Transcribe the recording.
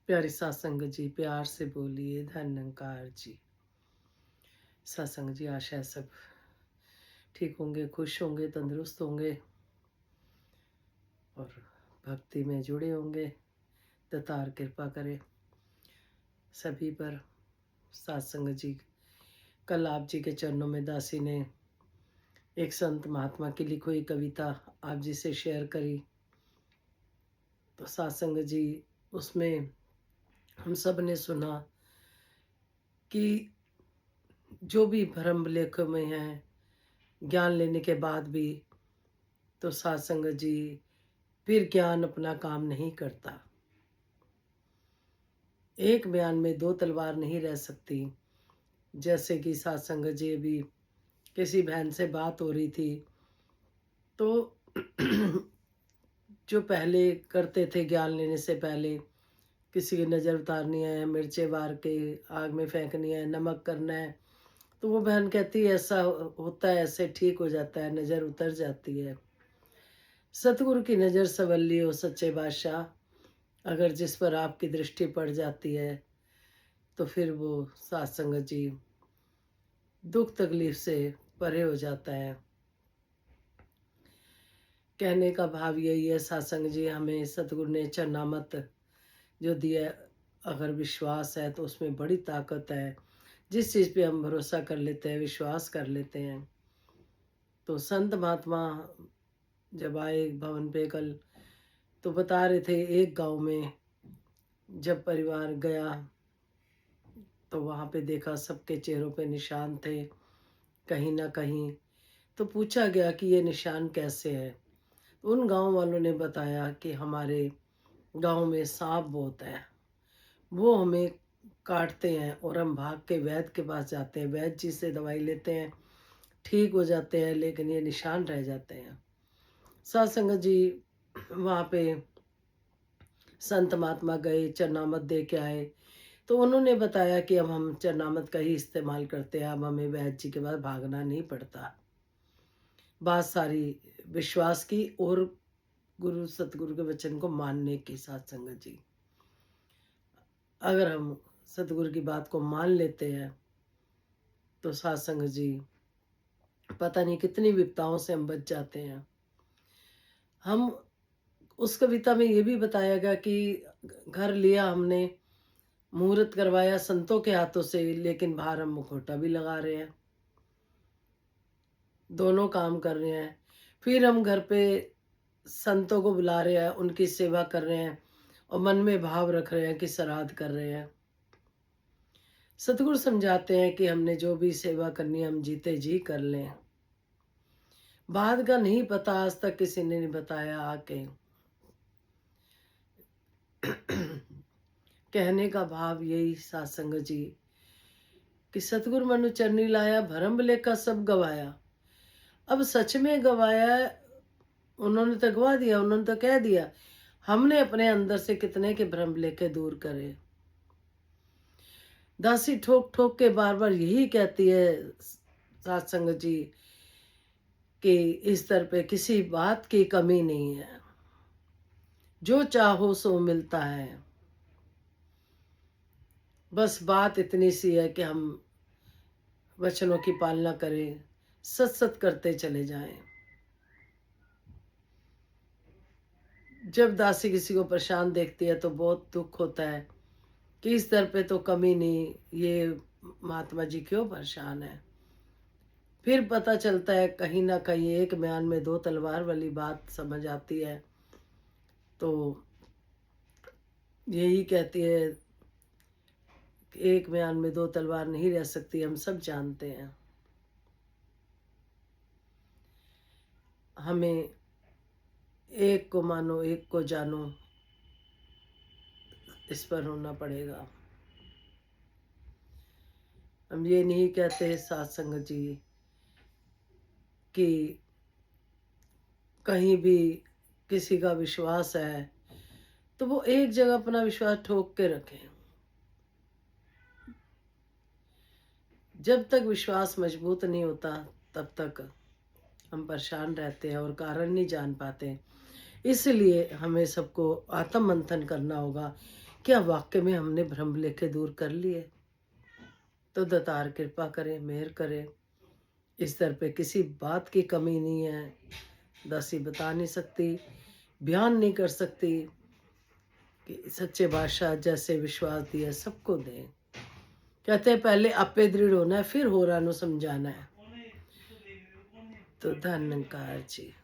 प्यारी सत्संग जी, प्यार से बोलिए धन्यकार जी। सत्संग जी, आशा है सब ठीक होंगे, खुश होंगे, तंदुरुस्त होंगे और भक्ति में जुड़े होंगे। दातार कृपा करे सभी पर। सत्संग जी, कल आप जी के चरणों में दासी ने एक संत महात्मा की लिखी हुई कविता आप जी से शेयर करी। तो सत्संग जी, उसमें हम सब ने सुना कि जो भी भ्रम लेख में हैं, ज्ञान लेने के बाद भी तो सत्संग जी फिर ज्ञान अपना काम नहीं करता। एक बयान में दो तलवार नहीं रह सकती। जैसे कि सत्संग जी, अभी किसी बहन से बात हो रही थी तो जो पहले करते थे ज्ञान लेने से पहले, किसी की नज़र उतारनी है, मिर्चें वार के आग में फेंकनी है, नमक करना है, तो वो बहन कहती है ऐसा होता है, ऐसे ठीक हो जाता है, नज़र उतर जाती है। सतगुरु की नज़र सवल्ली हो सच्चे बादशाह, अगर जिस पर आपकी दृष्टि पड़ जाती है तो फिर वो सत्संग जी दुख तकलीफ से परे हो जाता है। कहने का भाव यही है सत्संग जी, हमें सतगुरु ने चरनामत जो दिया है, अगर विश्वास है तो उसमें बड़ी ताकत है। जिस चीज़ पे हम भरोसा कर लेते हैं, विश्वास कर लेते हैं। तो संत महात्मा जब आए भवन पे कल, तो बता रहे थे एक गांव में जब परिवार गया तो वहां पे देखा सबके चेहरों पे निशान थे कहीं ना कहीं। तो पूछा गया कि ये निशान कैसे है। तो उन गांव वालों ने बताया कि हमारे गांव में सांप बहुत है, वो हमें काटते हैं और हम भाग के वैद्य के पास जाते हैं, वैद्य जी से दवाई लेते हैं, ठीक हो जाते हैं, लेकिन ये निशान रह जाते हैं। सत्संग जी, वहाँ पे संत महात्मा गए, चरनामत दे के आए। तो उन्होंने बताया कि अब हम चरनामत का ही इस्तेमाल करते हैं, अब हमें वैद्य जी के पास भागना नहीं पड़ता। बात सारी विश्वास की और गुरु सतगुरु के वचन को मानने की। सत्संग जी, अगर हम सतगुरु की बात को मान लेते हैं तो सत्संग जी पता नहीं कितनी विपदाओं से हम बच जाते हैं। हम उस कविता में ये भी बताया गया कि घर लिया हमने, मुहूर्त करवाया संतों के हाथों से, लेकिन बाहर हम मुखौटा भी लगा रहे हैं, दोनों काम कर रहे हैं। फिर हम घर पे संतों को बुला रहे हैं, उनकी सेवा कर रहे हैं और मन में भाव रख रहे हैं कि श्राद्ध कर रहे हैं। सतगुरु समझाते हैं कि हमने जो भी सेवा करनी है हम जीते जी कर लें। बाद का नहीं पता, आज तक किसी ने नहीं बताया आके। कहने का भाव यही सत्संग जी, कि सतगुरु मनु चरनी लाया, भरम लेखा सब गवाया। अब सच में गवाया है, उन्होंने तो गवा दिया, उन्होंने तो कह दिया। हमने अपने अंदर से कितने के भ्रम लेके दूर करे। दासी ठोक ठोक के बार बार यही कहती है सत्संग जी, कि इस दर पे किसी बात की कमी नहीं है, जो चाहो सो मिलता है। बस बात इतनी सी है कि हम वचनों की पालना करें, सत सत करते चले जाएं। जब दासी किसी को परेशान देखती है तो बहुत दुख होता है कि इस दर पे तो कमी नहीं, ये महात्मा जी क्यों परेशान है। फिर पता चलता है कहीं ना कहीं एक बयान में दो तलवार वाली बात समझ आती है। तो यही कहती है कि एक बयान में दो तलवार नहीं रह सकती, हम सब जानते हैं। हमें एक को मानो, एक को जानो, इस पर होना पड़ेगा। हम ये नहीं कहते सत्संग जी कि कहीं भी किसी का विश्वास है तो वो एक जगह अपना विश्वास ठोक के रखें। जब तक विश्वास मजबूत नहीं होता तब तक हम परेशान रहते हैं और कारण नहीं जान पाते। इसलिए हमें सबको आत्म मंथन करना होगा क्या वाकई में हमने भ्रम लेके दूर कर लिए? तो दातार कृपा करे, मेहर करे। इस दर पे किसी बात की कमी नहीं है। दासी बता नहीं सकती, बयान नहीं कर सकती कि सच्चे बादशाह जैसे विश्वास दिया सबको दें। कहते हैं पहले आपे दृढ़ होना है, फिर होरां नूं समझाना है। तो धन्यकार जी।